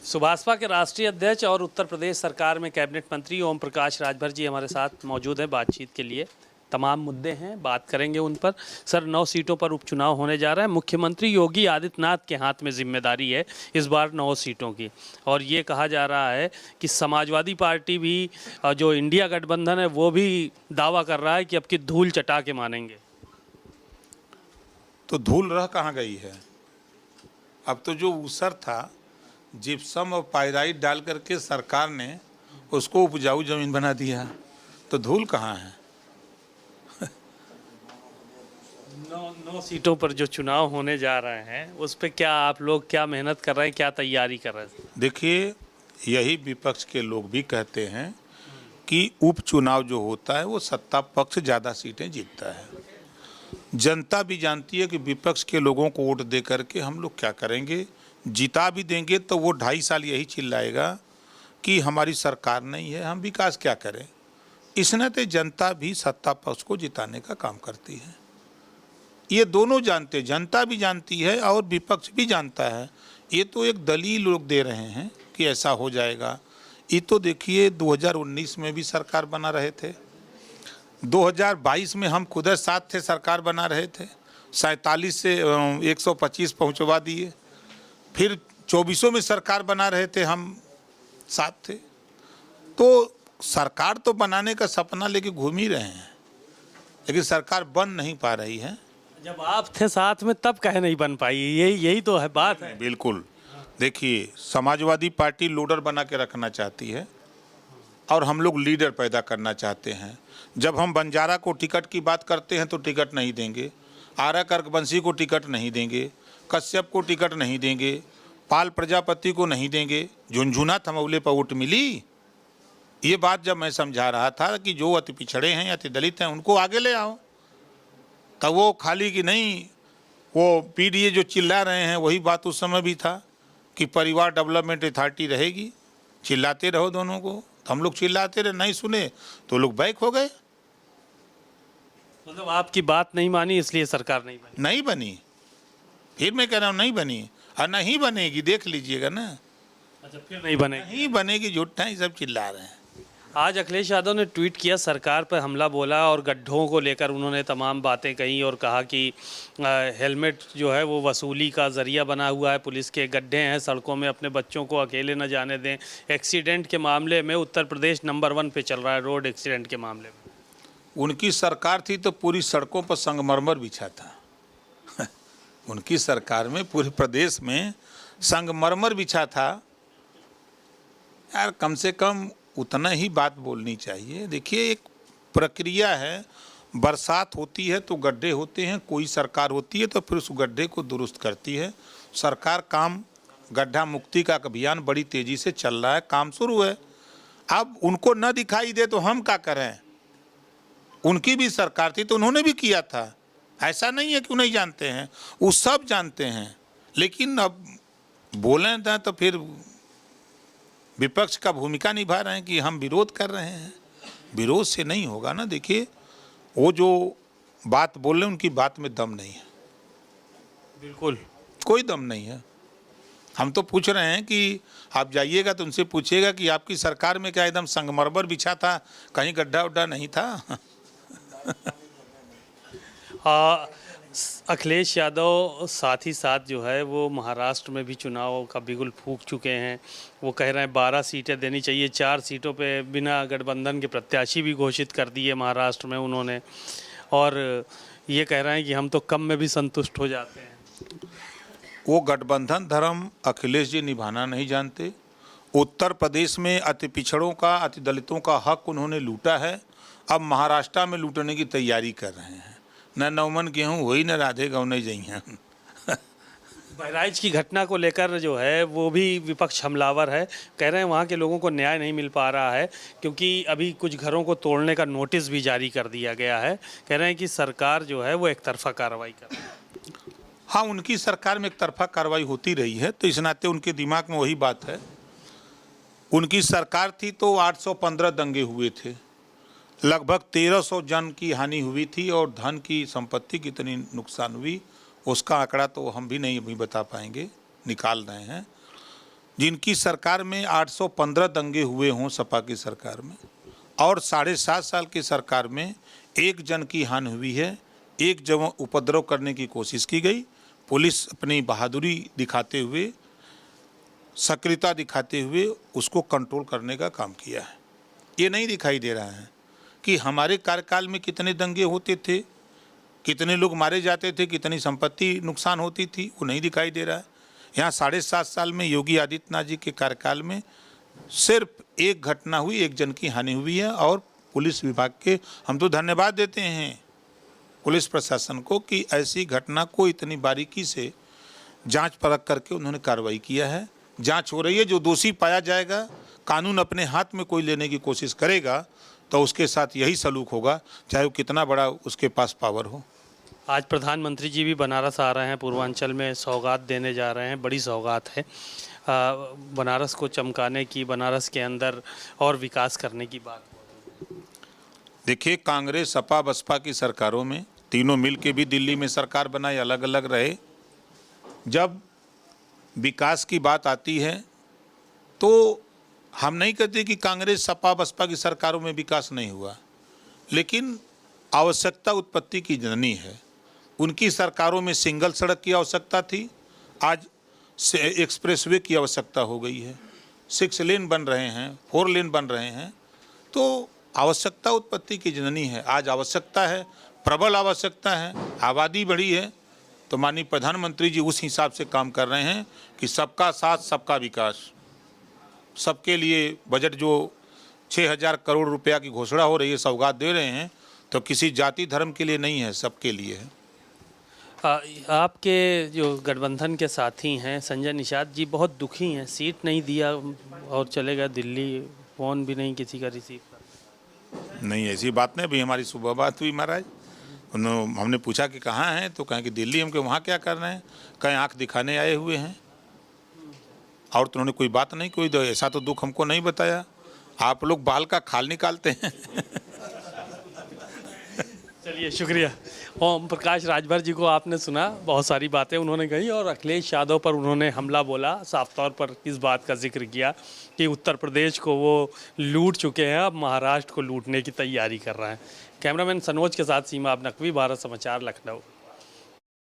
सुभाषपा के राष्ट्रीय अध्यक्ष और उत्तर प्रदेश सरकार में कैबिनेट मंत्री ओम प्रकाश राजभर जी हमारे साथ मौजूद हैं बातचीत के लिए। तमाम मुद्दे हैं, बात करेंगे उन पर। सर, 9 सीटों पर उपचुनाव होने जा रहा है। मुख्यमंत्री योगी आदित्यनाथ के हाथ में जिम्मेदारी है इस बार 9 सीटों की, और ये कहा जा रहा है कि समाजवादी पार्टी भी, जो इंडिया गठबंधन है, वो भी दावा कर रहा है कि अब की धूल चटा के मानेंगे। तो धूल रह कहाँ गई है? अब तो जो ऊसर था, जिप्सम और पाइराइट डाल करके सरकार ने उसको उपजाऊ जमीन बना दिया, तो धूल कहाँ है? 9 सीटों पर जो चुनाव होने जा रहे हैं उस पर क्या आप लोग क्या मेहनत कर रहे हैं, क्या तैयारी कर रहे हैं? देखिए, यही विपक्ष के लोग भी कहते हैं कि उपचुनाव जो होता है वो सत्ता पक्ष ज़्यादा सीटें जीतता है। जनता भी जानती है कि विपक्ष के लोगों को वोट दे करके हम लोग क्या करेंगे, जिता भी देंगे तो वो 2.5 साल यही चिल्लाएगा कि हमारी सरकार नहीं है, हम विकास क्या करें। इस नाते जनता भी सत्ता पक्ष को जिताने का काम करती है। ये दोनों जानते, जनता भी जानती है और विपक्ष भी जानता है। ये तो एक दलील लोग दे रहे हैं कि ऐसा हो जाएगा। ये तो देखिए 2019 में भी सरकार बना रहे थे, 2022 में हम खुद साथ थे, सरकार बना रहे थे, 47 से 125 पहुंचवा दिए। फिर 24 में सरकार बना रहे थे, हम साथ थे। तो सरकार तो बनाने का सपना लेके घूम ही रहे हैं, लेकिन सरकार बन नहीं पा रही है। जब आप थे साथ में तब कहे नहीं बन पाई, यही तो है बात है। बिल्कुल। देखिए, समाजवादी पार्टी लोडर बना के रखना चाहती है और हम लोग लीडर पैदा करना चाहते हैं। जब हम बंजारा को टिकट की बात करते हैं तो टिकट नहीं देंगे, आरा कर्कवंशी को टिकट नहीं देंगे, कश्यप को टिकट नहीं देंगे, पाल प्रजापति को नहीं देंगे, झुनझुना थमौले पर वोट मिली। ये बात जब मैं समझा रहा था कि जो अति पिछड़े हैं, अति दलित हैं, उनको आगे ले आओ, तब वो खाली कि नहीं, वो पीडीए जो चिल्ला रहे हैं वही बात उस समय भी था कि परिवार डेवलपमेंट अथॉरिटी रहेगी, चिल्लाते रहो दोनों को। तो हम लोग चिल्लाते रहे, नहीं सुने तो लोग बैक हो गए। मतलब आपकी बात नहीं मानी इसलिए सरकार नहीं बनी। फिर मैं कह रहा हूँ नहीं बनी, और नहीं बनेगी, देख लीजिएगा ना। अच्छा, फिर नहीं बनेगी, झूठा ही सब चिल्ला रहे हैं। आज अखिलेश यादव ने ट्वीट किया, सरकार पर हमला बोला और गड्ढों को लेकर उन्होंने तमाम बातें कही और कहा कि हेलमेट जो है वो वसूली का ज़रिया बना हुआ है, पुलिस के गड्ढे हैं सड़कों में, अपने बच्चों को अकेले न जाने दें। एक्सीडेंट के मामले में उत्तर प्रदेश नंबर 1 पे चल रहा है, रोड एक्सीडेंट के मामले में। उनकी सरकार थी तो पूरी सड़कों पर संगमरमर बिछा था। उनकी सरकार में पूरे प्रदेश में संगमरमर बिछा था। यार, कम से कम उतना ही बात बोलनी चाहिए। देखिए, एक प्रक्रिया है, बरसात होती है तो गड्ढे होते हैं, कोई सरकार होती है तो फिर उस गड्ढे को दुरुस्त करती है। सरकार काम गड्ढा मुक्ति का अभियान बड़ी तेज़ी से चल रहा है, काम शुरू है। अब उनको न दिखाई दे तो हम क्या करें? उनकी भी सरकार थी तो उन्होंने भी किया था, ऐसा नहीं है कि नहीं जानते हैं, वो सब जानते हैं। लेकिन अब बोले ना तो फिर विपक्ष का भूमिका निभा रहे हैं कि हम विरोध कर रहे हैं। विरोध से नहीं होगा ना। देखिए, वो जो बात बोल रहे हैं उनकी बात में दम नहीं है, बिल्कुल कोई दम नहीं है। हम तो पूछ रहे हैं कि आप जाइएगा तो उनसे पूछिएगा कि आपकी सरकार में क्या एकदम संगमरमर बिछा था, कहीं गड्ढा उड्ढा नहीं था? अखिलेश यादव साथ ही साथ जो है वो महाराष्ट्र में भी चुनाव का बिगुल फूंक चुके हैं। वो कह रहे हैं 12 सीटें देनी चाहिए, 4 सीटों पे बिना गठबंधन के प्रत्याशी भी घोषित कर दिए महाराष्ट्र में उन्होंने, और ये कह रहे हैं कि हम तो कम में भी संतुष्ट हो जाते हैं। वो गठबंधन धर्म अखिलेश जी निभाना नहीं जानते। उत्तर प्रदेश में अति पिछड़ों का, अति दलितों का हक उन्होंने लूटा है, अब महाराष्ट्र में लूटने की तैयारी कर रहे हैं। न नौमन गेहूँ वही न राधे गाँव नहीं जाइए। बहराइच की घटना को लेकर जो है वो भी विपक्ष हमलावर है, कह रहे हैं वहाँ के लोगों को न्याय नहीं मिल पा रहा है क्योंकि अभी कुछ घरों को तोड़ने का नोटिस भी जारी कर दिया गया है। कह रहे हैं कि सरकार जो है वो एक तरफा कार्रवाई कर रही है। हाँ, उनकी सरकार में एक तरफा कार्रवाई होती रही है, तो इस नाते उनके दिमाग में वही बात है। उनकी सरकार थी तो 815 दंगे हुए थे, लगभग 1300 जन की हानि हुई थी और धन की संपत्ति कितनी नुकसान हुई उसका आंकड़ा तो हम भी नहीं अभी बता पाएंगे, निकाल रहे हैं। जिनकी सरकार में 815 दंगे हुए हों सपा की सरकार में, और 7.5 साल की सरकार में एक जन की हानि हुई है, एक जगह उपद्रव करने की कोशिश की गई, पुलिस अपनी बहादुरी दिखाते हुए, सक्रियता दिखाते हुए उसको कंट्रोल करने का काम किया है। ये नहीं दिखाई दे रहा है कि हमारे कार्यकाल में कितने दंगे होते थे, कितने लोग मारे जाते थे, कितनी संपत्ति नुकसान होती थी, वो नहीं दिखाई दे रहा है। यहाँ 7.5 साल में योगी आदित्यनाथ जी के कार्यकाल में सिर्फ एक घटना हुई, एक जन की हानि हुई है, और पुलिस विभाग के हम तो धन्यवाद देते हैं पुलिस प्रशासन को कि ऐसी घटना को इतनी बारीकी से जांच परख करके उन्होंने कार्रवाई किया है। जांच हो रही है, जो दोषी पाया जाएगा, कानून अपने हाथ में कोई लेने की कोशिश करेगा तो उसके साथ यही सलूक होगा, चाहे वो कितना बड़ा उसके पास पावर हो। आज प्रधानमंत्री जी भी बनारस आ रहे हैं, पूर्वांचल में सौगात देने जा रहे हैं, बड़ी सौगात है बनारस को चमकाने की, बनारस के अंदर और विकास करने की बात। देखिए, कांग्रेस सपा बसपा की सरकारों में तीनों मिल के भी दिल्ली में सरकार बनाए, अलग अलग रहे। जब विकास की बात आती है तो हम नहीं कहते कि कांग्रेस सपा बसपा की सरकारों में विकास नहीं हुआ, लेकिन आवश्यकता उत्पत्ति की जननी है। उनकी सरकारों में सिंगल सड़क की आवश्यकता थी, आज एक्सप्रेसवे की आवश्यकता हो गई है, 6 लेन बन रहे हैं, 4 लेन बन रहे हैं। तो आवश्यकता उत्पत्ति की जननी है। आज आवश्यकता है, प्रबल आवश्यकता है, आबादी बढ़ी है, तो माननीय प्रधानमंत्री जी उस हिसाब से काम कर रहे हैं कि सबका साथ सबका विकास। सबके लिए बजट जो 6,000 करोड़ रुपया की घोषणा हो रही है, सौगात दे रहे हैं, तो किसी जाति धर्म के लिए नहीं है, सबके लिए है। आपके जो गठबंधन के साथी हैं संजय निषाद जी बहुत दुखी हैं, सीट नहीं दिया और चले गए दिल्ली, फ़ोन भी नहीं किसी का रिसीव कर। नहीं, ऐसी बात नहीं। अभी हमारी सुबह बात हुई महाराज, हमने पूछा कि कहाँ हैं, तो कहें कि दिल्ली। हम के वहाँ क्या कर रहे हैं, कहीं आंख दिखाने आए हुए हैं, और तो उन्होंने कोई बात नहीं, कोई ऐसा तो दुख हमको नहीं बताया। आप लोग बाल का खाल निकालते हैं। चलिए, शुक्रिया। ओम प्रकाश राजभर जी को आपने सुना, बहुत सारी बातें उन्होंने कही, और अखिलेश यादव पर उन्होंने हमला बोला, साफ तौर पर इस बात का जिक्र किया कि उत्तर प्रदेश को वो लूट चुके हैं, अब महाराष्ट्र को लूटने की तैयारी कर रहे हैं। कैमरामैन सनोज के साथ सीमा अब नकवी, भारत समाचार, लखनऊ।